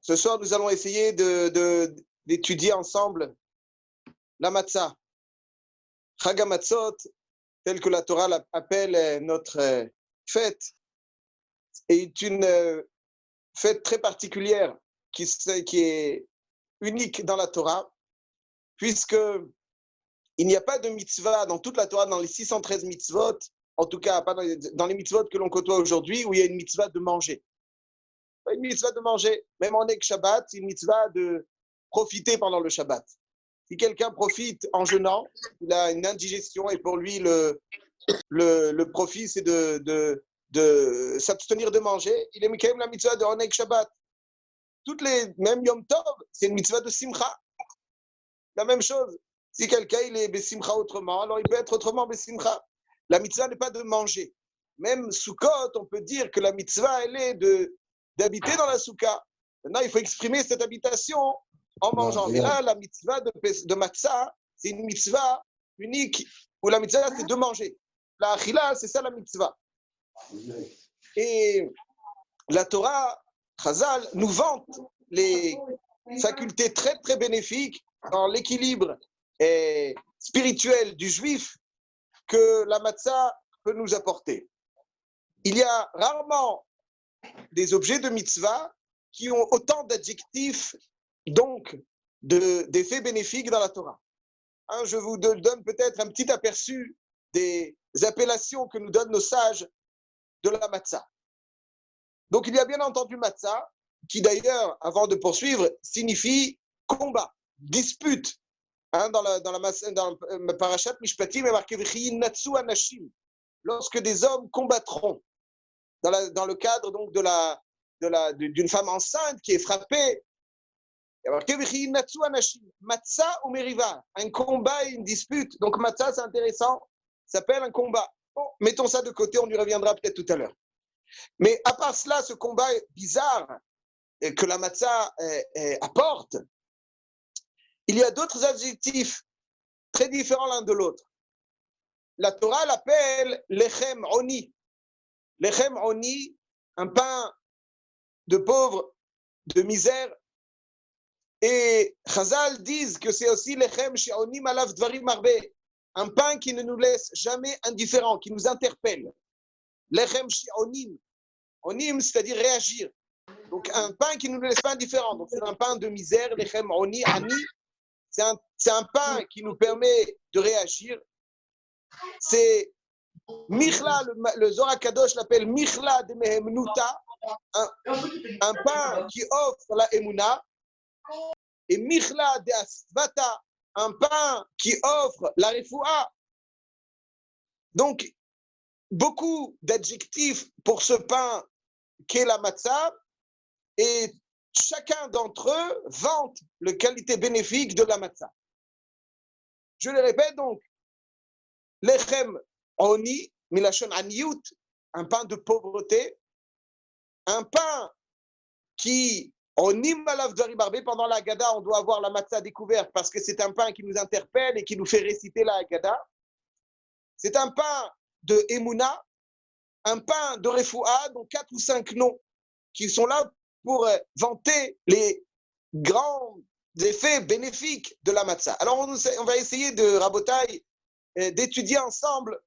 Ce soir, nous allons essayer d'étudier ensemble la matzah. Chag HaMatzot, tel que la Torah l'appelle notre fête, est une fête très particulière qui est unique dans la Torah, puisque il n'y a pas de mitzvah dans toute la Torah, dans les 613 mitzvot, en tout cas pas dans les mitzvot que l'on côtoie aujourd'hui, où il y a une mitzvah de manger. Pas une mitzvah de manger, même en Ek Shabbat, c'est une mitzvah de profiter pendant le Shabbat. Si quelqu'un profite en jeûnant, il a une indigestion et pour lui le profit c'est de s'abstenir de manger. Il est quand même la mitzvah de Oneg Shabbat. Même Yom Tov, c'est une mitzvah de Simcha. La même chose. Si quelqu'un il est Besimcha autrement, alors il peut être autrement Besimcha. La mitzvah n'est pas de manger. Même Sukkot, on peut dire que la mitzvah elle est d'habiter dans la Soukha. Maintenant, il faut exprimer cette habitation en mangeant. Et là, la mitzvah de matzah, c'est une mitzvah unique où la mitzvah, c'est de manger. La achila, c'est ça la mitzvah. Et la Torah, Chazal, nous vante les facultés très, très bénéfiques dans l'équilibre spirituel du juif que la matzah peut nous apporter. Il y a rarement des objets de mitzvah qui ont autant d'adjectifs, donc d'effets bénéfiques dans la Torah. Je vous donne peut-être un petit aperçu des appellations que nous donnent nos sages de la matzah. Donc il y a bien entendu matzah, qui d'ailleurs, avant de poursuivre, signifie combat, dispute. Dans la parashat Mishpatim, il est marqué V'chiyin natsu anashim, lorsque des hommes combattront. Dans le cadre donc d'une femme enceinte qui est frappée, il y a marqué V'chiyin natsu anashim, matzah ou meriva, un combat et une dispute. Donc matzah, c'est intéressant, ça s'appelle un combat. Bon, mettons ça de côté, on y reviendra peut-être tout à l'heure. Mais à part cela, ce combat bizarre que la matzah apporte, il y a d'autres adjectifs très différents l'un de l'autre. La Torah l'appelle lechem oni. Lechem oni, un pain de pauvre, de misère. Et Chazal disent que c'est aussi lechem she'oni malav dvarim arbe, un pain qui ne nous laisse jamais indifférents, qui nous interpelle. Lechem she'onim. Onim, c'est-à-dire réagir. Donc un pain qui ne nous laisse pas indifférents. Donc c'est un pain de misère, lechem oni, ani. C'est un pain qui nous permet de réagir. C'est Michla, le Zohar Kadosh l'appelle Michla de Mehemnuta, un pain qui offre la Emouna, et Michla de Asvata, un pain qui offre la Refoua. Donc, beaucoup d'adjectifs pour ce pain qu'est la matzah, et chacun d'entre eux vante la qualité bénéfique de la matzah. Je le répète donc, lechem oni, milachon aniyut, un pain de pauvreté, un pain qui, onim malav dvarim arbe, pendant la Haggadah, on doit avoir la matzah découverte parce que c'est un pain qui nous interpelle et qui nous fait réciter la Haggadah. C'est un pain de Emouna, un pain de Refoua, donc 4 ou 5 noms qui sont là pour vanter les grands effets bénéfiques de la matzah. Alors on va essayer de Rabotai d'étudier ensemble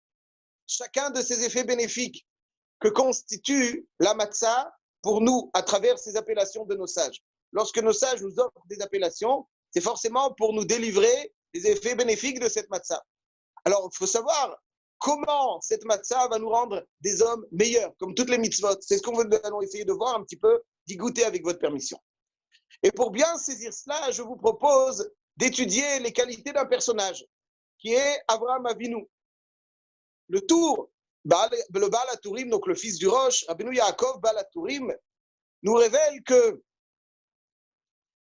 chacun de ces effets bénéfiques que constitue la matzah pour nous à travers ces appellations de nos sages. Lorsque nos sages nous offrent des appellations, c'est forcément pour nous délivrer les effets bénéfiques de cette matzah. Alors il faut savoir comment cette matzah va nous rendre des hommes meilleurs, comme toutes les mitzvot. C'est ce qu'on va essayer de voir un petit peu, d'y goûter avec votre permission. Et pour bien saisir cela, je vous propose d'étudier les qualités d'un personnage, qui est Avraham Avinu. Le tour, le Baal HaTurim, donc le fils du Rosh, Rabbeinu Yaakov Baal HaTurim, nous révèle que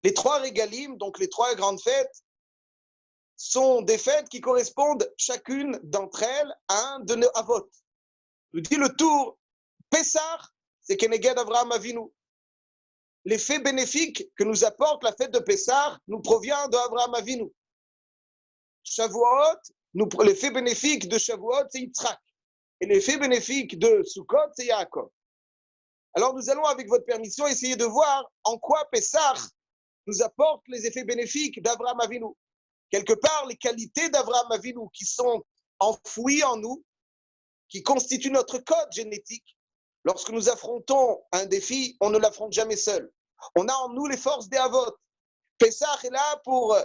les 3 régalim, donc les 3 grandes fêtes, sont des fêtes qui correspondent chacune d'entre elles à un de nos avot. Nous dit le tour, Pessah, c'est Keneged Avraham Avinu. L'effet bénéfique que nous apporte la fête de Pessah nous provient d'Avraham Avinu. Shavuot, l'effet bénéfique de Shavuot, c'est Yitzhak. Et l'effet bénéfique de Sukkot, c'est Yaakov. Alors nous allons, avec votre permission, essayer de voir en quoi Pessah nous apporte les effets bénéfiques d'Avraham Avinu. Quelque part, les qualités d'Avraham Avinu qui sont enfouies en nous, qui constituent notre code génétique. Lorsque nous affrontons un défi, on ne l'affronte jamais seul. On a en nous les forces des Havot. Pessah est là pour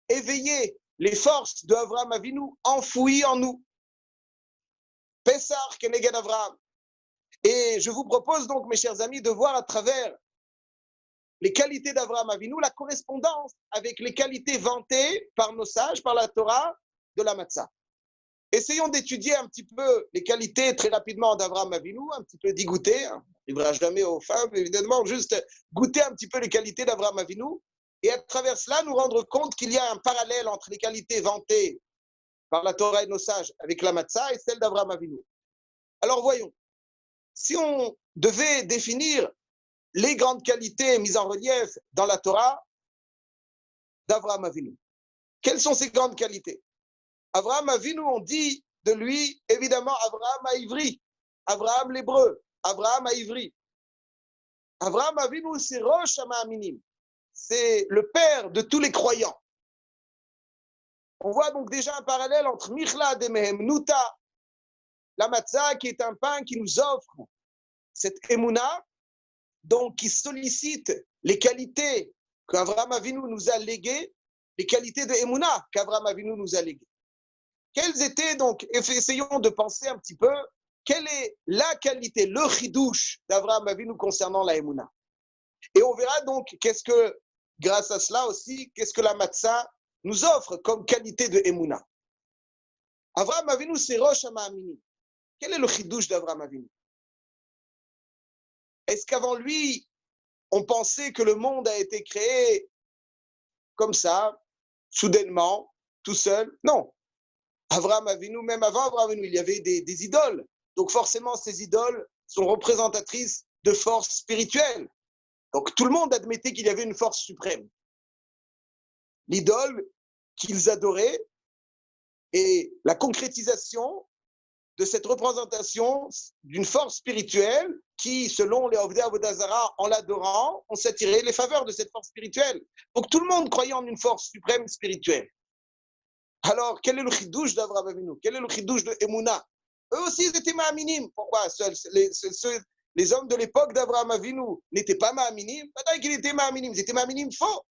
éveiller les forces de Avraham Avinu enfouies en nous. Pessah Keneged Avraham. Et je vous propose donc, mes chers amis, de voir à travers les qualités d'Avraham Avinu la correspondance avec les qualités vantées par nos sages, par la Torah, de la Matzah. Essayons d'étudier un petit peu les qualités très rapidement d'Avraham Avinu, un petit peu d'y goûter. On n'arrivera jamais aux femmes, évidemment, juste goûter un petit peu les qualités d'Avraham Avinu et à travers cela nous rendre compte qu'il y a un parallèle entre les qualités vantées par la Torah et nos sages avec la Matzah et celles d'Avraham Avinu. Alors voyons, si on devait définir les grandes qualités mises en relief dans la Torah d'Avraham Avinu, quelles sont ces grandes qualités? Avraham Avinu, on dit de lui, évidemment, Avraham Haïvri, Avraham l'hébreu, Avraham Haïvri. Avraham Avinu, c'est Rosh HaMa'aminim, c'est le père de tous les croyants. On voit donc déjà un parallèle entre Michla de Mehemnuta, la matzah, qui est un pain qui nous offre cette émouna, donc qui sollicite les qualités qu'Avraham Avinu nous a léguées, les qualités de émouna qu'Avraham Avinu nous a léguées. Quelles étaient donc, essayons de penser un petit peu, quelle est la qualité, le chidouche d'Avraham Avinu concernant la émouna. Et on verra donc qu'est-ce que, grâce à cela aussi, qu'est-ce que la matzah nous offre comme qualité de émouna. Avraham Avinu, c'est Rosh HaMa'aminim. Quel est le chidouche d'Avraham Avinu? Est-ce qu'avant lui, on pensait que le monde a été créé comme ça, soudainement, tout seul? Non. Avraham Avinu, même avant Avraham Avinu, il y avait des idoles. Donc forcément, ces idoles sont représentatrices de forces spirituelles. Donc tout le monde admettait qu'il y avait une force suprême. L'idole qu'ils adoraient et la concrétisation de cette représentation d'une force spirituelle qui, selon les Ovdei Avodah Zarah, en l'adorant, on s'attirait les faveurs de cette force spirituelle. Donc tout le monde croyait en une force suprême spirituelle. Alors, quel est le chidouche d'Avraham Avinu? Quel est le chidouche de Emouna? Eux aussi, ils étaient ma'aminim. Pourquoi les hommes de l'époque d'Avraham Avinu n'étaient pas ma'aminim? Maintenant qu'ils étaient ma'aminim, ils étaient ma'aminim faux.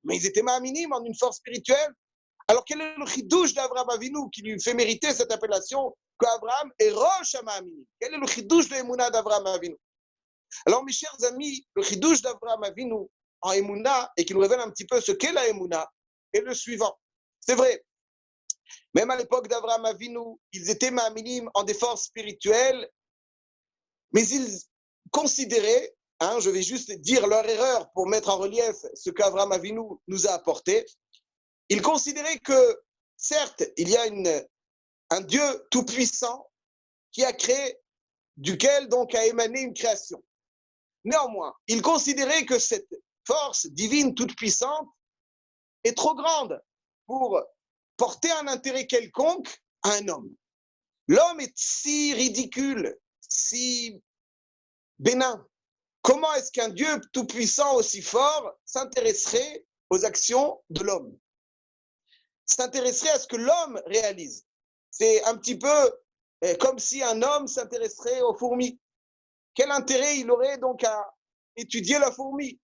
Mais ils étaient ma'aminim en une force spirituelle. Alors, quel est le chidouche d'Avraham Avinu qui lui fait mériter cette appellation qu'Avraham est Rosh HaMa'aminim? Quel est le chidouche de Emouna d'Avraham Avinu? Alors, mes chers amis, le chidouche d'Avraham Avinu en Emouna, et qui nous révèle un petit peu ce qu'est la Emouna, est le suivant. C'est vrai, même à l'époque d'Avraham Avinu, ils étaient ma'aminim en des forces spirituelles, mais ils considéraient, je vais juste dire leur erreur pour mettre en relief ce qu'Avraham Avinu nous a apporté, ils considéraient que, certes, il y a un Dieu tout-puissant qui a créé, duquel donc a émané une création. Néanmoins, ils considéraient que cette force divine toute-puissante est trop grande pour porter un intérêt quelconque à un homme. L'homme est si ridicule, si bénin. Comment est-ce qu'un Dieu tout-puissant aussi fort s'intéresserait aux actions de l'homme? S'intéresserait à ce que l'homme réalise? C'est un petit peu comme si un homme s'intéresserait aux fourmis. Quel intérêt il aurait donc à étudier la fourmi?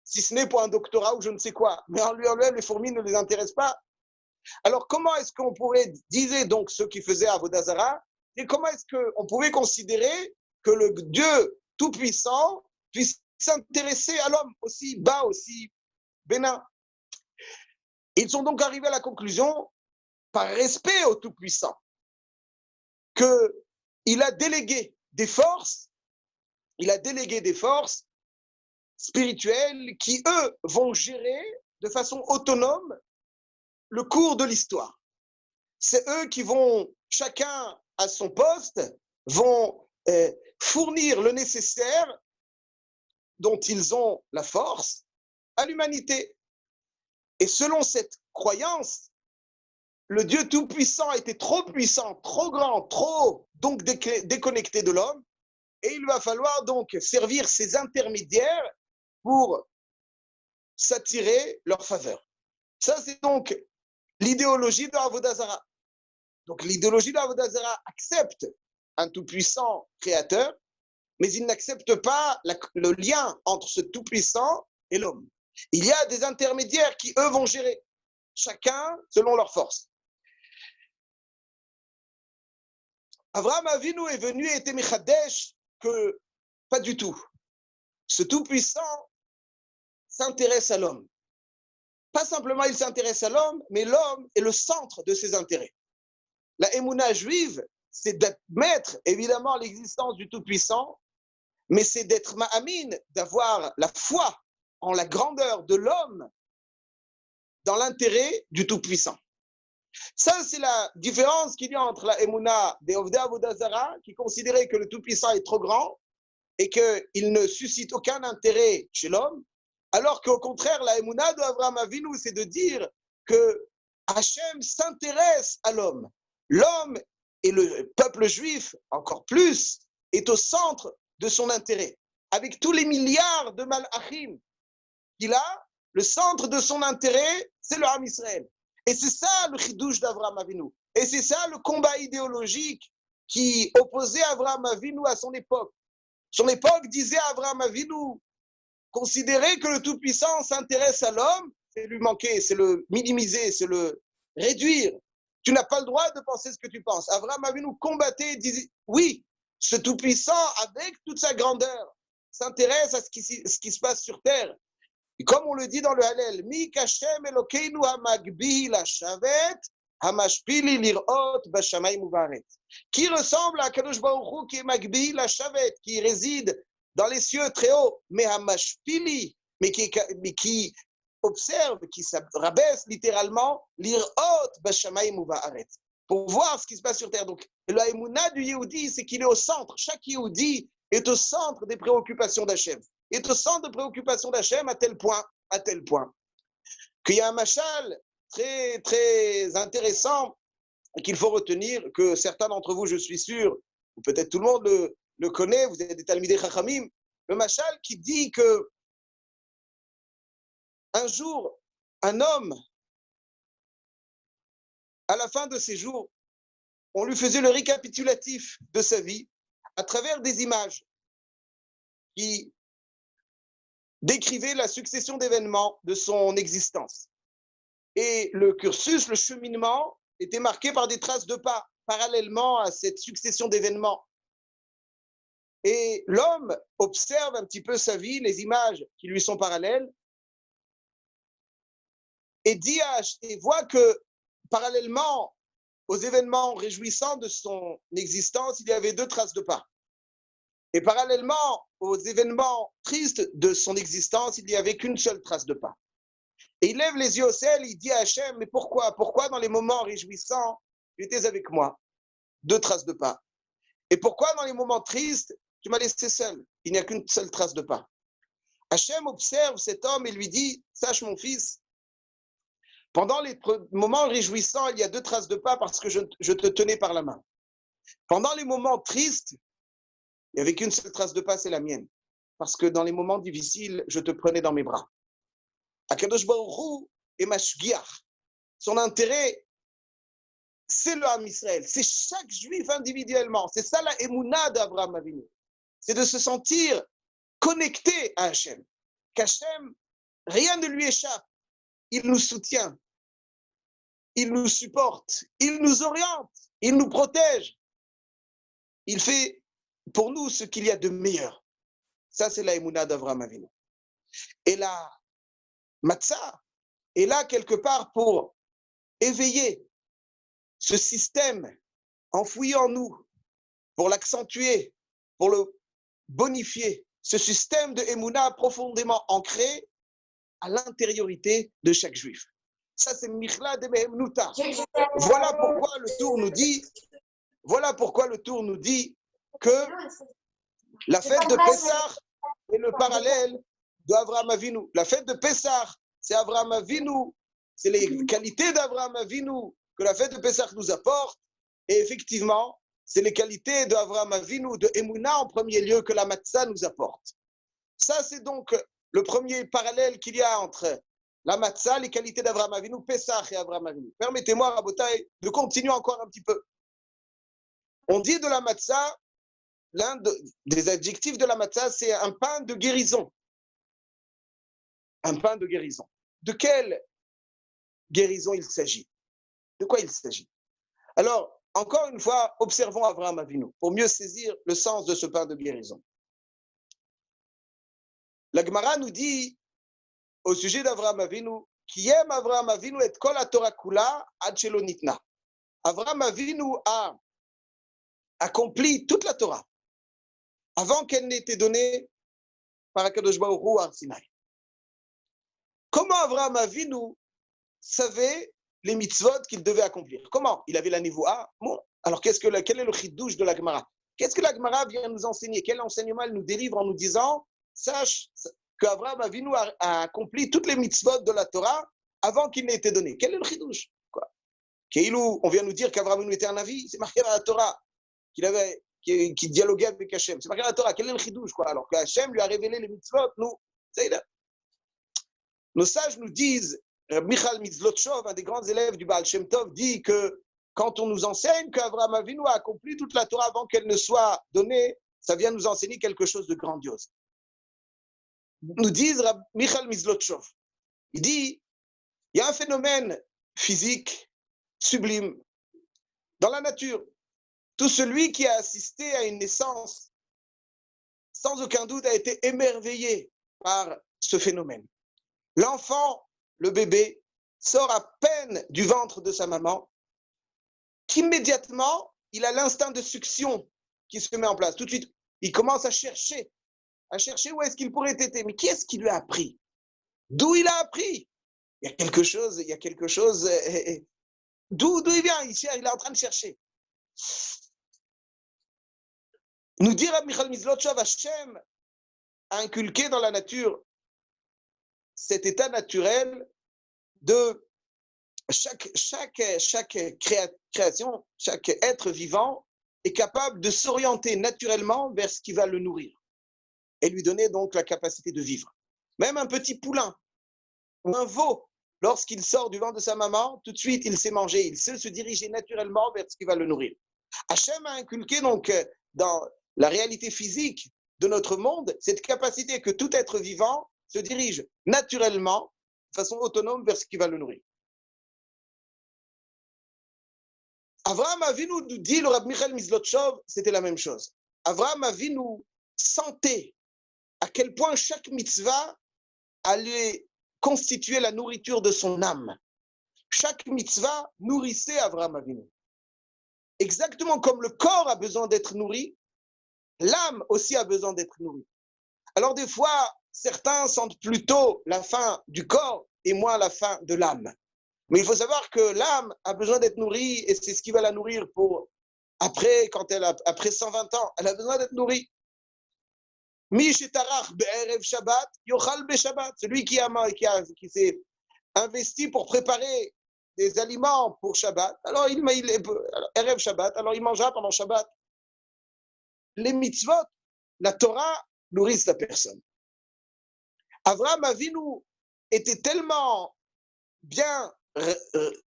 Si ce n'est pour un doctorat ou je ne sais quoi. Mais en lui-même, les fourmis ne les intéressent pas. Alors, comment est-ce qu'on pourrait, disaient donc ceux qui faisaient Avodah Zarah, et comment est-ce qu'on pouvait considérer que le Dieu tout-puissant puisse s'intéresser à l'homme aussi bas, aussi bénin? Ils sont donc arrivés à la conclusion, par respect au tout-puissant, qu'il a délégué des forces, spirituelles qui, eux, vont gérer de façon autonome le cours de l'histoire. C'est eux qui vont, chacun à son poste, vont fournir le nécessaire dont ils ont la force à l'humanité. Et selon cette croyance, le Dieu tout-puissant était trop puissant, trop grand, trop donc déconnecté de l'homme, et il va falloir donc servir ces intermédiaires pour s'attirer leur faveur. Ça, c'est donc l'idéologie de Avodah Zarah. Donc l'idéologie de Avodah Zarah accepte un tout-puissant créateur, mais il n'accepte pas le lien entre ce tout-puissant et l'homme. Il y a des intermédiaires qui, eux, vont gérer, chacun selon leur force. Avraham Avinu est venu et était Mechadesh que pas du tout. Ce tout-puissant s'intéresse à l'homme. Pas simplement il s'intéresse à l'homme, mais l'homme est le centre de ses intérêts. La Emouna juive, c'est d'admettre évidemment l'existence du Tout-Puissant, mais c'est d'être ma'amin, d'avoir la foi en la grandeur de l'homme dans l'intérêt du Tout-Puissant. Ça, c'est la différence qu'il y a entre la Emouna des Ovdei Avodah Zarah, qui considérait que le Tout-Puissant est trop grand et qu'il ne suscite aucun intérêt chez l'homme, alors qu'au contraire, la Emouna de Avraham Avinu, c'est de dire que Hachem s'intéresse à l'homme. L'homme et le peuple juif, encore plus, est au centre de son intérêt. Avec tous les milliards de malachim qu'il a, le centre de son intérêt, c'est le Ham Israël. Et c'est ça le chidouche d'Avraham Avinu. Et c'est ça le combat idéologique qui opposait Avraham Avinu à son époque. Son époque disait à Avraham Avinu, considérer que le Tout-Puissant s'intéresse à l'homme, c'est lui manquer, c'est le minimiser, c'est le réduire. Tu n'as pas le droit de penser ce que tu penses. Avraham Avinu combattait et disait, oui, ce Tout-Puissant, avec toute sa grandeur, s'intéresse à ce qui se passe sur terre. Et comme on le dit dans le Hallel, Mi kashem Elokeinu hamagbihi lashavet, hamashpili lirot bashamayim uvaret. Qui ressemble à Kadosh Baruch Hu, qui est magbihi lashavet, qui réside dans les cieux très hauts, mais hamashpili, mais qui observe, qui se rabaisse littéralement, lirot bashamayim uvaret, pour voir ce qui se passe sur terre. Donc, la émouna du Yehudi, c'est qu'il est au centre. Chaque Yehudi est au centre des préoccupations d'Hachem. Est au centre de préoccupation d'Hachem à tel point, qu'il y a un machal très, très intéressant qu'il faut retenir, que certains d'entre vous, je suis sûr, ou peut-être tout le monde le connaît, vous êtes des Talmidei Chachamim, le machal qui dit que un jour, un homme, à la fin de ses jours, on lui faisait le récapitulatif de sa vie à travers des images qui décrivait la succession d'événements de son existence. Et le cursus, le cheminement, était marqué par des traces de pas, parallèlement à cette succession d'événements. Et l'homme observe un petit peu sa vie, les images qui lui sont parallèles, et voit que, parallèlement aux événements réjouissants de son existence, il y avait deux traces de pas. Et parallèlement aux événements tristes de son existence, il n'y avait qu'une seule trace de pas. Et il lève les yeux au ciel, il dit à Hachem, mais pourquoi dans les moments réjouissants, tu étais avec moi? Deux traces de pas. Et pourquoi dans les moments tristes, tu m'as laissé seul? Il n'y a qu'une seule trace de pas. Hachem observe cet homme et lui dit, sache mon fils, pendant les moments réjouissants, il y a deux traces de pas parce que je te tenais par la main. Pendant les moments tristes, il n'y avait qu'une seule trace de pas, c'est la mienne. Parce que dans les moments difficiles, je te prenais dans mes bras. Akadosh Baruch Hu est mashgiach. Son intérêt, c'est le Ham Israël. C'est chaque juif individuellement. C'est ça la émouna d'Avraham Avinu. C'est de se sentir connecté à Hachem. Qu'Hachem, rien ne lui échappe. Il nous soutient. Il nous supporte. Il nous oriente. Il nous protège. Il fait pour nous ce qu'il y a de meilleur. Ça, c'est la émouna d'Avraham Avinu. Et la matzah est là quelque part pour éveiller ce système enfoui en nous, pour l'accentuer, pour le bonifier. Ce système de émouna profondément ancré à l'intériorité de chaque juif. Ça, c'est Michla de Behemnuta. Voilà pourquoi le tour nous dit que la fête de Pessah est le parallèle d'Avraham Avinu. La fête de Pessah, c'est Avraham Avinu, c'est les qualités d'Avraham Avinu que la fête de Pessah nous apporte. Et effectivement, c'est les qualités d'Avraham Avinu, de Emouna en premier lieu que la matzah nous apporte. Ça, c'est donc le premier parallèle qu'il y a entre la matzah, les qualités d'Avraham Avinu, Pesach et Avraham Avinu. Permettez-moi, Rabotai, de continuer encore un petit peu. On dit de la matzah, des adjectifs de la matzah, c'est un pain de guérison. Un pain de guérison. De quelle guérison il s'agit? De quoi il s'agit? Alors, encore une fois, observons Avraham Avinu pour mieux saisir le sens de ce pain de guérison. La Gemara nous dit au sujet d'Avraham Avinu, qui aime Avraham Avinu et kol Torah kula ad shelo nitna. Avraham Avinu a accompli toute la Torah avant qu'elle n'ait été donnée par Akadosh Baruch Hu à Sinaï. Comment Avraham Avinu savait les mitzvot qu'il devait accomplir? Comment? Il avait la nivoua. Bon, alors quel est le chidouche de la Gemara? Qu'est-ce que la Gemara vient nous enseigner? Quel enseignement elle nous délivre en nous disant, sache qu'Avraham Avinu a accompli toutes les mitzvot de la Torah avant qu'il n'ait été donné? Quel est le chidouche? On vient nous dire qu'Avraham Avinu était un avis, c'est marqué dans la Torah qu'il dialoguait avec Hachem. C'est marqué dans la Torah. Quel est le chidouche? Alors que Hachem lui a révélé les mitzvot, nous, c'est là. Nos sages nous disent, Michal Mizlotchov, un des grands élèves du Baal Shem Tov, dit que quand on nous enseigne qu'Avraham Avinu a accompli toute la Torah avant qu'elle ne soit donnée, ça vient nous enseigner quelque chose de grandiose. Nous disent Michal Mizlotchov, il dit, il y a un phénomène physique sublime dans la nature. Tout celui qui a assisté à une naissance, sans aucun doute, a été émerveillé par ce phénomène. L'enfant, le bébé, sort à peine du ventre de sa maman, qu'immédiatement, il a l'instinct de succion qui se met en place. Tout de suite, il commence à chercher où est-ce qu'il pourrait être. Mais qui est-ce qui lui a appris? D'où il a appris? Il y a quelque chose. D'où il vient? Il est en train de chercher. Nous dire à Michal Mizlotchov, Hachem a inculqué dans la nature cet état naturel de chaque création, chaque être vivant est capable de s'orienter naturellement vers ce qui va le nourrir et lui donner donc la capacité de vivre. Même un petit poulain ou un veau, lorsqu'il sort du ventre de sa maman, tout de suite il sait manger, il sait se diriger naturellement vers ce qui va le nourrir. Hachem a inculqué donc dans la réalité physique de notre monde cette capacité que tout être vivant se dirige naturellement, de façon autonome, vers ce qui va le nourrir. Avraham Avinu nous dit, le Rabbi Michal Mizlotchov, c'était la même chose. Avraham Avinu sentait à quel point chaque mitzvah allait constituer la nourriture de son âme. Chaque mitzvah nourrissait Avraham Avinu. Exactement comme le corps a besoin d'être nourri, l'âme aussi a besoin d'être nourrie. Alors des fois, certains sentent plutôt la faim du corps et moins la faim de l'âme. Mais il faut savoir que l'âme a besoin d'être nourrie et c'est ce qui va la nourrir pour après 120 ans, elle a besoin d'être nourrie. Mi shetarach be'erev Shabbat, yochal be'Shabbat. Celui qui s'est investi pour préparer des aliments pour Shabbat, alors Erev Shabbat, alors il mangera pendant Shabbat. Les mitzvot, la Torah nourrissent la personne. Avraham Avinu était tellement bien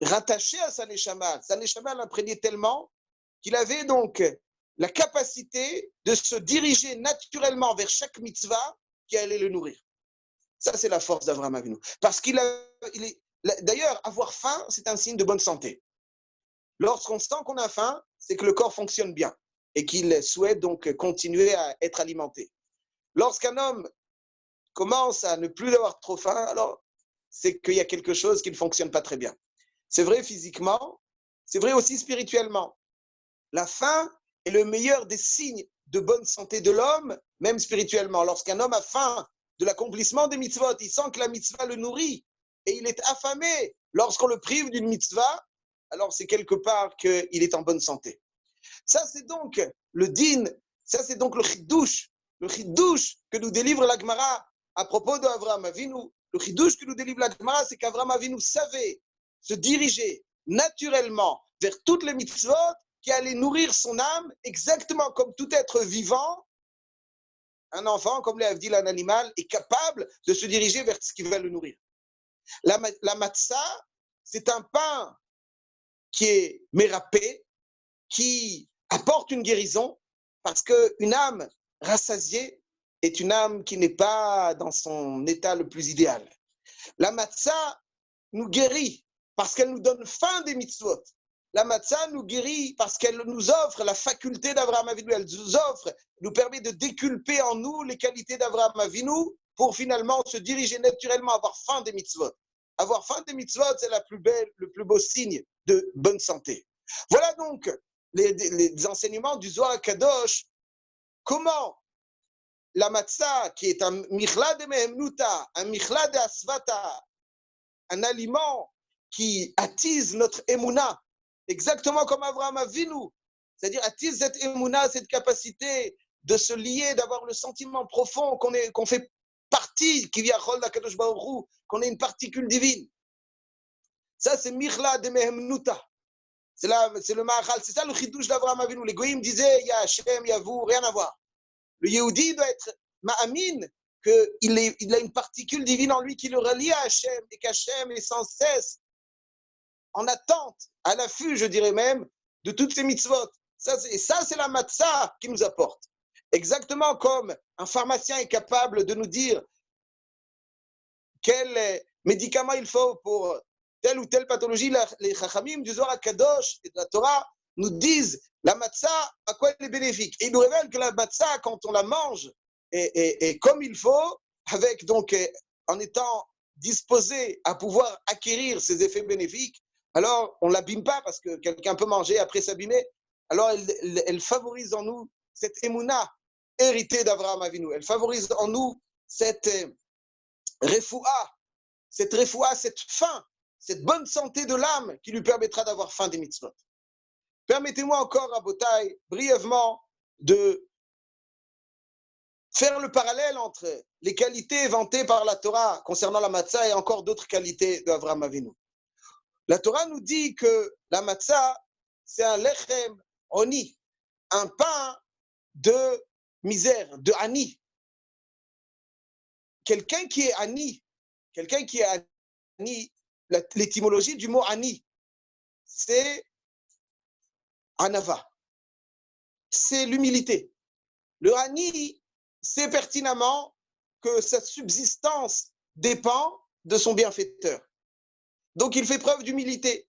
rattaché à sa neshama l'imprégnait tellement qu'il avait donc la capacité de se diriger naturellement vers chaque mitzvah qui allait le nourrir. Ça, c'est la force d'Avraham Avinu. Parce d'ailleurs, avoir faim, c'est un signe de bonne santé. Lorsqu'on sent qu'on a faim, c'est que le corps fonctionne bien et qu'il souhaite donc continuer à être alimenté. Lorsqu'un homme commence à ne plus avoir trop faim, alors c'est qu'il y a quelque chose qui ne fonctionne pas très bien. C'est vrai physiquement, c'est vrai aussi spirituellement. La faim est le meilleur des signes de bonne santé de l'homme, même spirituellement. Lorsqu'un homme a faim de l'accomplissement des mitzvot, il sent que la mitzvah le nourrit et il est affamé lorsqu'on le prive d'une mitzvah, alors c'est quelque part qu'il est en bonne santé. Ça, c'est donc le din, ça, c'est donc le chidouche que nous délivre la Gemara à propos d'Avraham Avinu. Le chidouche que nous délivre la Gemara, c'est qu'Avraham Avinu savait se diriger naturellement vers toutes les mitzvot qui allait nourrir son âme exactement comme tout être vivant. Un enfant, comme l'a dit un animal, est capable de se diriger vers ce qui va le nourrir. La matzah, c'est un pain qui est mérapé, qui apporte une guérison, parce qu'une âme rassasiée est une âme qui n'est pas dans son état le plus idéal. La matzah nous guérit parce qu'elle nous donne faim des mitzvot. La matzah nous guérit parce qu'elle nous offre la faculté d'Avraham Avinu. Elle nous permet de déculper en nous les qualités d'Avraham Avinu pour finalement se diriger naturellement, avoir faim des mitzvot. Avoir faim des mitzvot, c'est le plus beau signe de bonne santé. Voilà donc les enseignements du Zohar Kadosh. Comment la matzah, qui est un michla de mehemnuta, un michla de asvata, un aliment qui attise notre émouna, exactement comme Avraham Avinu, c'est-à-dire attise cette émouna, cette capacité de se lier, d'avoir le sentiment profond qu'on fait partie, qui vient Chol d'Akadosh Baruch Hu, qu'on est une particule divine. Ça, c'est Michla de Mehemnuta. C'est le Mahal, c'est ça le chidouche d'Avraham Avinu. Les Goïms disaient, il y a Hachem, il y a vous, rien à voir. Le Yehudi doit être Ma'amin, qu'il a une particule divine en lui qui le relie à Hachem, et qu'Hachem est sans cesse en attente, à l'affût, je dirais même, de toutes ces mitzvot. Ça, c'est la matzah qui nous apporte. Exactement comme un pharmacien est capable de nous dire quel médicament il faut pour telle ou telle pathologie. Les chachamim du Zohar Kadosh et de la Torah nous disent la matzah, à quoi elle est bénéfique. Et ils nous révèlent que la matzah, quand on la mange, et comme il faut, avec donc, en étant disposé à pouvoir acquérir ses effets bénéfiques, alors on ne l'abîme pas parce que quelqu'un peut manger après s'abîmer. Alors elle favorise en nous cette émouna héritée d'Avraham Avinu. Elle favorise en nous cette refoua, cette faim, cette bonne santé de l'âme qui lui permettra d'avoir faim des mitzvot. Permettez-moi encore, Rabotai, brièvement, de faire le parallèle entre les qualités vantées par la Torah concernant la matzah et encore d'autres qualités d'Avraham Avinu. La Torah nous dit que la matzah, c'est un lechem oni, un pain de misère, de ani. Quelqu'un qui est ani, l'étymologie du mot ani, c'est anava, c'est l'humilité. Le ani sait pertinemment que sa subsistance dépend de son bienfaiteur. Donc il fait preuve d'humilité.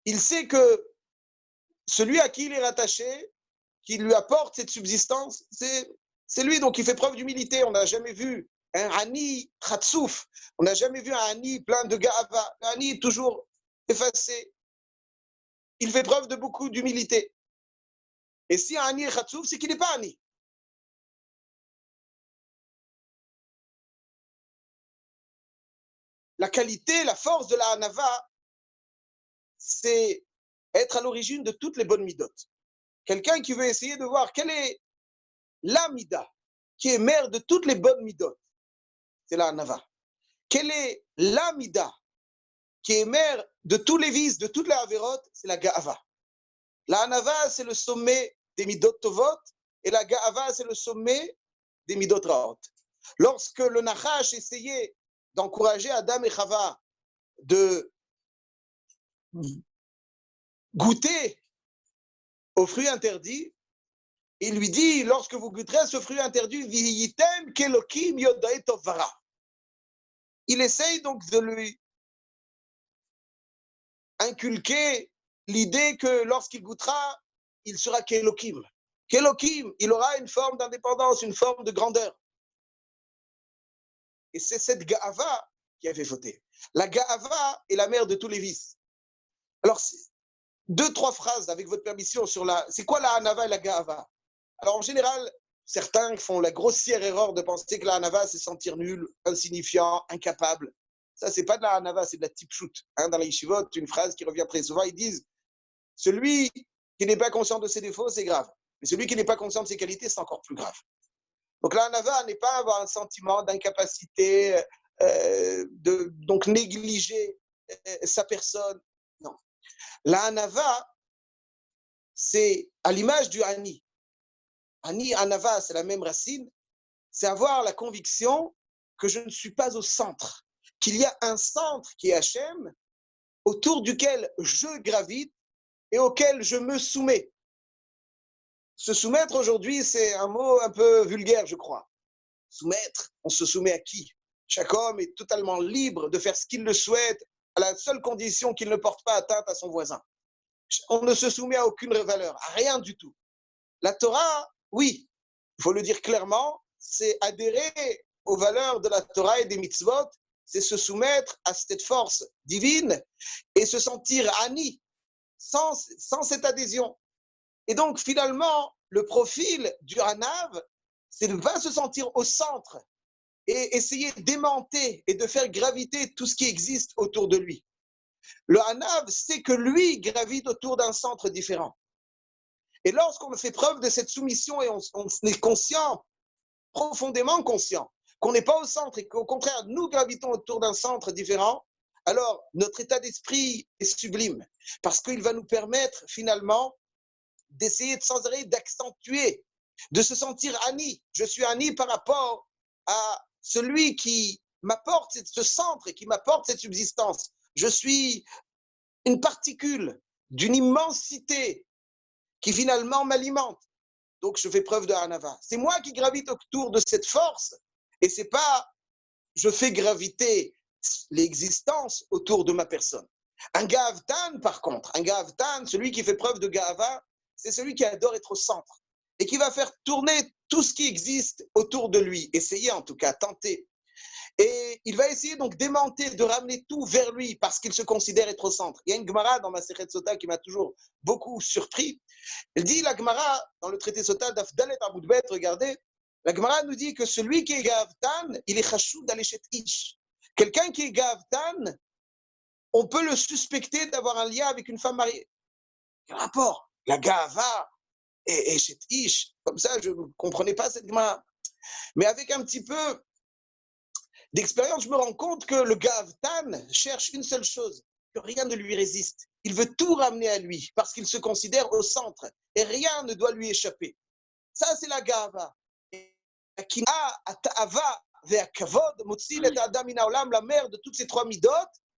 Il sait que celui à qui il est rattaché, qui lui apporte cette subsistance, c'est lui. Donc il fait preuve d'humilité. On n'a jamais vu un ani khatsouf, on n'a jamais vu un ani plein de ga'ava. Un ani toujours effacé. Il fait preuve de beaucoup d'humilité. Et si un ani est khatsouf, c'est qu'il n'est pas ani. La qualité, la force de la hanava, c'est être à l'origine de toutes les bonnes midotes. Quelqu'un qui veut essayer de voir quelle est la mida qui est mère de toutes les bonnes midotes, c'est la hanava. Quelle est la mida qui est mère de tous les vices, de toutes les avérotes, c'est la ga'ava. La hanava, c'est le sommet des midot tovot, et la ga'ava, c'est le sommet des midot raot. Lorsque le Nachash essayait d'encourager Adam et Chava de goûter aux fruits interdits, il lui dit, lorsque vous goûterez à ce fruit interdit, Vihiyitem kelokim yodae tovara. Il essaye donc de lui inculquer l'idée que lorsqu'il goûtera, il sera kelokim. Kelokim, il aura une forme d'indépendance, une forme de grandeur. Et c'est cette ga'ava qui a fait fauter. La ga'ava est la mère de tous les vices. Alors, deux, trois phrases avec votre permission sur c'est quoi la hanava et la ga'ava? Alors, en général, certains font la grossière erreur de penser que la hanava, c'est sentir nul, insignifiant, incapable. Ça, c'est pas de la hanava, c'est de la tipshut. Dans la yeshivot, une phrase qui revient très souvent, ils disent celui qui n'est pas conscient de ses défauts, c'est grave. Mais celui qui n'est pas conscient de ses qualités, c'est encore plus grave. Donc la hanava n'est pas avoir un sentiment d'incapacité, donc négliger sa personne. Non. La hanava, c'est à l'image du Ani. Ani, Anava, c'est la même racine. C'est avoir la conviction que je ne suis pas au centre, qu'il y a un centre qui est Hachem, autour duquel je gravite et auquel je me soumets. Se soumettre aujourd'hui, c'est un mot un peu vulgaire, je crois. Soumettre, on se soumet à qui? Chaque homme est totalement libre de faire ce qu'il le souhaite, à la seule condition qu'il ne porte pas atteinte à son voisin. On ne se soumet à aucune valeur, à rien du tout. La Torah, oui, il faut le dire clairement, c'est adhérer aux valeurs de la Torah et des mitzvot, c'est se soumettre à cette force divine et se sentir ani, sans cette adhésion. Et donc, finalement, le profil du Hanav, c'est de va se sentir au centre et essayer d'aimanter et de faire graviter tout ce qui existe autour de lui. Le Hanav, c'est que lui gravite autour d'un centre différent. Et lorsqu'on fait preuve de cette soumission et on est conscient, profondément conscient, qu'on n'est pas au centre et qu'au contraire, nous gravitons autour d'un centre différent, alors notre état d'esprit est sublime parce qu'il va nous permettre finalement d'essayer sans arrêt d'accentuer, de se sentir Ani. Je suis Ani par rapport à celui qui m'apporte ce centre et qui m'apporte cette subsistance. Je suis une particule d'une immensité qui finalement m'alimente. Donc je fais preuve de Hanava. C'est moi qui gravite autour de cette force et c'est pas je fais graviter l'existence autour de ma personne. Un Gavtan, par contre, un Gavtan, celui qui fait preuve de Gava, c'est celui qui adore être au centre et qui va faire tourner tout ce qui existe autour de lui, essayer en tout cas, tenter. Et il va essayer donc d'aimanter, de ramener tout vers lui parce qu'il se considère être au centre. Il y a une Gemara dans ma Sechet Sota qui m'a toujours beaucoup surpris. Elle dit, la Gemara, dans le traité Sota d'Afdalet Amoudbet, regardez, la Gemara nous dit que celui qui est Gavtan, il est Chashoud Alechet Ish. Quelqu'un qui est Gavtan, on peut le suspecter d'avoir un lien avec une femme mariée. Quel rapport? La Gava et Chet Ish. Comme ça, je ne comprenais pas cette Gemara. Mais avec un petit peu d'expérience, je me rends compte que le Gavtan cherche une seule chose, que rien ne lui résiste. Il veut tout ramener à lui parce qu'il se considère au centre et rien ne doit lui échapper. Ça, c'est la Gava. La Kina, Ta'ava, Ve'akavod, Motsil et Adam Minaolam, la mère de toutes ces trois midot,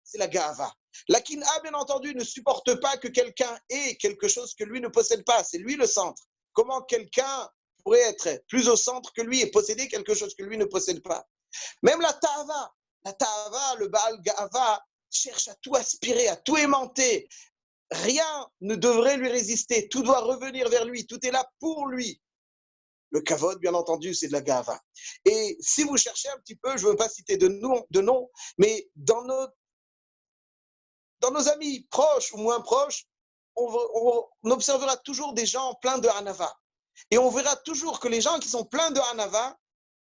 c'est la Gava. La Kina, bien entendu, ne supporte pas que quelqu'un ait quelque chose que lui ne possède pas. C'est lui le centre. Comment quelqu'un pourrait être plus au centre que lui et posséder quelque chose que lui ne possède pas? Même la Ta'ava, le Baal Ga'ava, cherche à tout aspirer, à tout aimanter. Rien ne devrait lui résister. Tout doit revenir vers lui. Tout est là pour lui. Le Kavod, bien entendu, c'est de la Ga'ava. Et si vous cherchez un petit peu, je ne veux pas citer de nom, mais dans nos amis proches ou moins proches, on observera toujours des gens pleins de Hanava. Et on verra toujours que les gens qui sont pleins de Hanava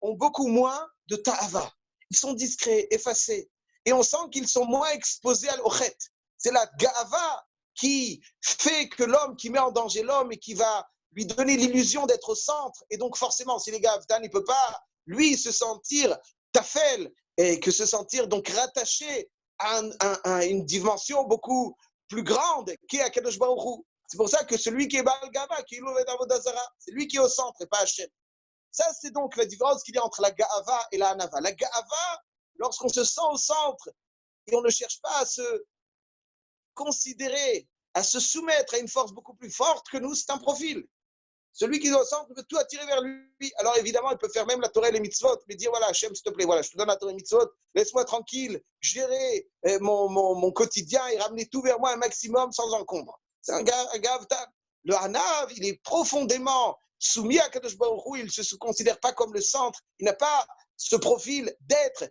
ont beaucoup moins de Ta'ava. Ils sont discrets, effacés. Et on sent qu'ils sont moins exposés à l'ochet. C'est la Ga'ava qui fait que l'homme, qui met en danger l'homme et qui va lui donner l'illusion d'être au centre. Et donc forcément, si les Ga'avtan, il ne peut pas, lui, se sentir tafel et que se sentir donc rattaché à une dimension beaucoup plus grande qu'est Akadosh Baruch Hu. C'est pour ça que celui qui est Baal Gava, qui est l'Oved Avodah Zara, c'est lui qui est au centre et pas Hachem. Ça, c'est donc la différence qu'il y a entre la Ga'ava et la Hanava. La Ga'ava, lorsqu'on se sent au centre et on ne cherche pas à se considérer, à se soumettre à une force beaucoup plus forte que nous, c'est un profil. Celui qui est au centre veut tout attirer vers lui. Alors évidemment, il peut faire même la Torah et les mitzvot, mais dire voilà, Hachem, s'il te plaît, voilà, je te donne la Torah et les mitzvot, laisse-moi tranquille, gérer mon quotidien et ramener tout vers moi un maximum sans encombre. C'est un Gavtan. Le Hanav, il est profondément soumis à Kadosh Baruch Hu, il ne se considère pas comme le centre, il n'a pas ce profil d'être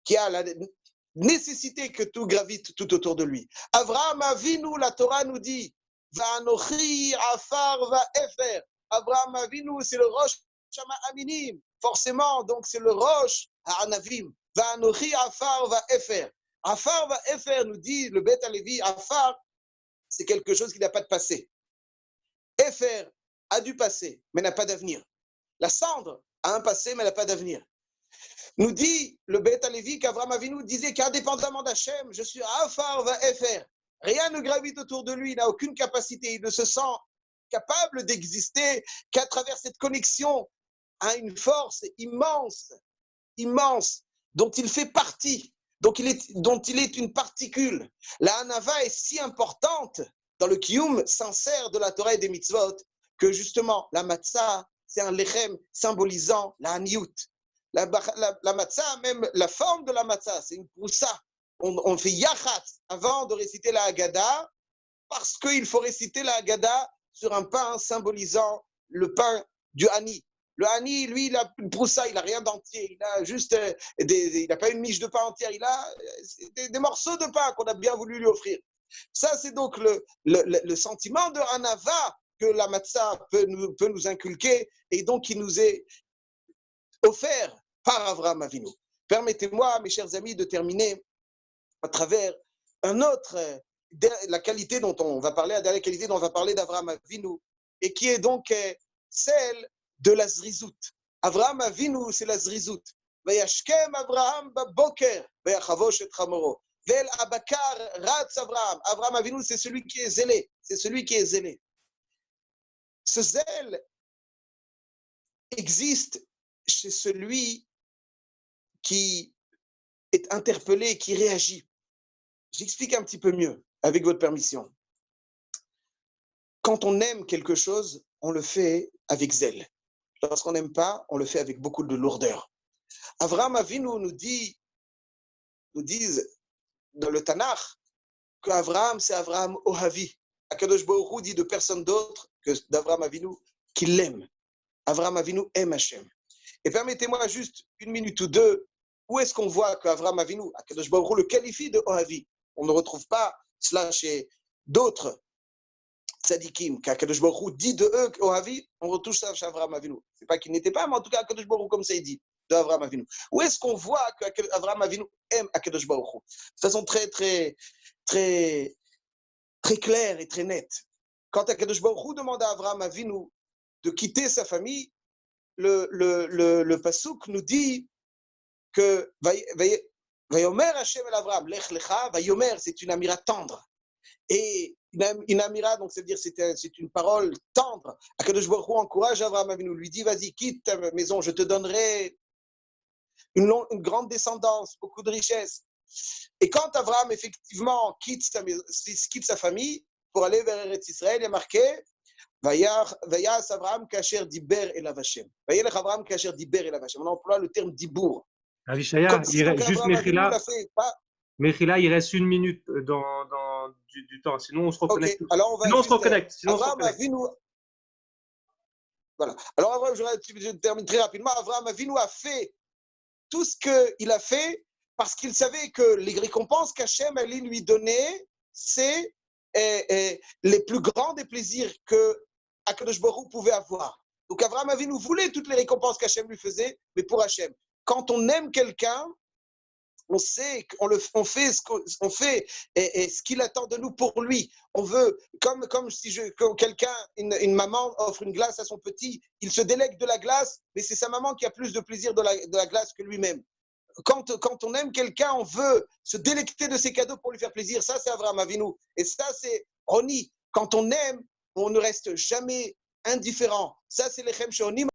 qui a la nécessité que tout gravite tout autour de lui. Avraham Avinu, la Torah nous dit, Va'anochi afar va'efer. Avraham Avinu, c'est le Rosh Aminim. Forcément, donc c'est le Rosh Ha'anavim. Va'anochi afar va'efer. Afar va'efer, nous dit le Beth Alevi, afar, c'est quelque chose qui n'a pas de passé. Efer a du passé, mais n'a pas d'avenir. La cendre a un passé, mais n'a pas d'avenir. Nous dit le Beth Alevi qu'Avraham Avinu disait qu'indépendamment d'Hachem, je suis afar va'efer. Rien ne gravite autour de lui, il n'a aucune capacité, il ne se sent capable d'exister qu'à travers cette connexion à une force immense, immense, dont il fait partie, dont il est une particule. La Hanava est si importante dans le kiyum sincère de la Torah et des mitzvot que justement la matzah, c'est un lechem symbolisant la haniyut. La matzah, même la forme de la matzah, c'est une proussa. On fait yachat avant de réciter la Haggadah parce qu'il faut réciter la Haggadah sur un pain symbolisant le pain du Hani. Le Hani, lui, il a une proussa, il n'a rien d'entier. Il a juste il n'a pas une miche de pain entière, il a des morceaux de pain qu'on a bien voulu lui offrir. Ça, c'est donc le sentiment de Hanava que la matzah peut nous inculquer et donc qui nous est offert par Avraham Avinu. Permettez-moi, mes chers amis, de terminer à travers un autre, la qualité dont on va parler, la dernière qualité dont on va parler d'Avraham Avinu, et qui est donc celle de la zrizout. Avraham Avinu, c'est la zrizout. Vayashkem Avraham baboker, vayachavosh et chamoro. Vel abakar ratz Avraham. Avraham Avinu, c'est celui qui est zélé. C'est celui qui est zélé. Ce zèle existe chez celui qui est interpellé, qui réagit. J'explique un petit peu mieux, avec votre permission. Quand on aime quelque chose, on le fait avec zèle. Lorsqu'on n'aime pas, on le fait avec beaucoup de lourdeur. Avraham Avinu nous disent dans le Tanakh qu'Avraham, c'est Avraham Ohavi. Akadosh Baruch Hu dit de personne d'autre que d'Avraham Avinu qu'il l'aime. Avraham Avinu aime Hachem. Et permettez-moi juste une minute ou deux, où est-ce qu'on voit qu'Avraham Avinu, Akadosh Baruch Hu, le qualifie de Ohavi? On ne retrouve pas cela chez d'autres tzadikim, qu'Akadosh Baruch Hu dit de eux Ohavi, on retrouve ça chez Avraham Avinu. C'est pas qu'il n'était pas, mais en tout cas, Akadosh Baruch Hu, comme ça il dit, de Avraham Avinu. Où est-ce qu'on voit qu'Avraham Avinu aime Akadosh Baruch Hu? De façon très, très, très, très claire et très nette. Quand Akadosh Baruch Hu demande à Avraham Avinu de quitter sa famille, le pasuk nous dit que Vayomer Hashem el Avraham, lech lecha, Vayomer, c'est une amira tendre. Et une amira, donc c'est-à-dire c'est une parole tendre. Akadosh Baruch Hu encourage Avraham Avinu, lui dit vas-y, quitte ta maison, je te donnerai une grande descendance, beaucoup de richesses. Et quand Avraham effectivement quitte sa famille pour aller vers Eretz Israël, il y a marqué Vayas Avraham kasher diber elav Hashem. Vayelech Avraham kasher diber elav Hashem. On emploie le terme dibour. Avishaya, Comme si juste Mechila, il reste une minute du temps, sinon on se reconnecte. Okay. Alors on va sinon on se reconnecte. Avraham Avinu. Voilà. Alors Avraham, je termine très rapidement. Avraham Avinu a fait tout ce qu'il a fait parce qu'il savait que les récompenses qu'Hachem allait lui donner, c'est les plus grands des plaisirs que Akadosh Baruch Hu pouvait avoir. Donc Avraham Avinu voulait toutes les récompenses qu'Hachem lui faisait, mais pour Hachem. Quand on aime quelqu'un, on sait qu'on fait ce qu'il attend de nous pour lui. On veut, comme si quelqu'un, une maman offre une glace à son petit, il se délègue de la glace, mais c'est sa maman qui a plus de plaisir de la glace que lui-même. Quand on aime quelqu'un, on veut se délecter de ses cadeaux pour lui faire plaisir. Ça, c'est Avraham Avinu. Et ça, c'est Roni. Quand on aime, on ne reste jamais indifférent. Ça, c'est Lechem Sheonim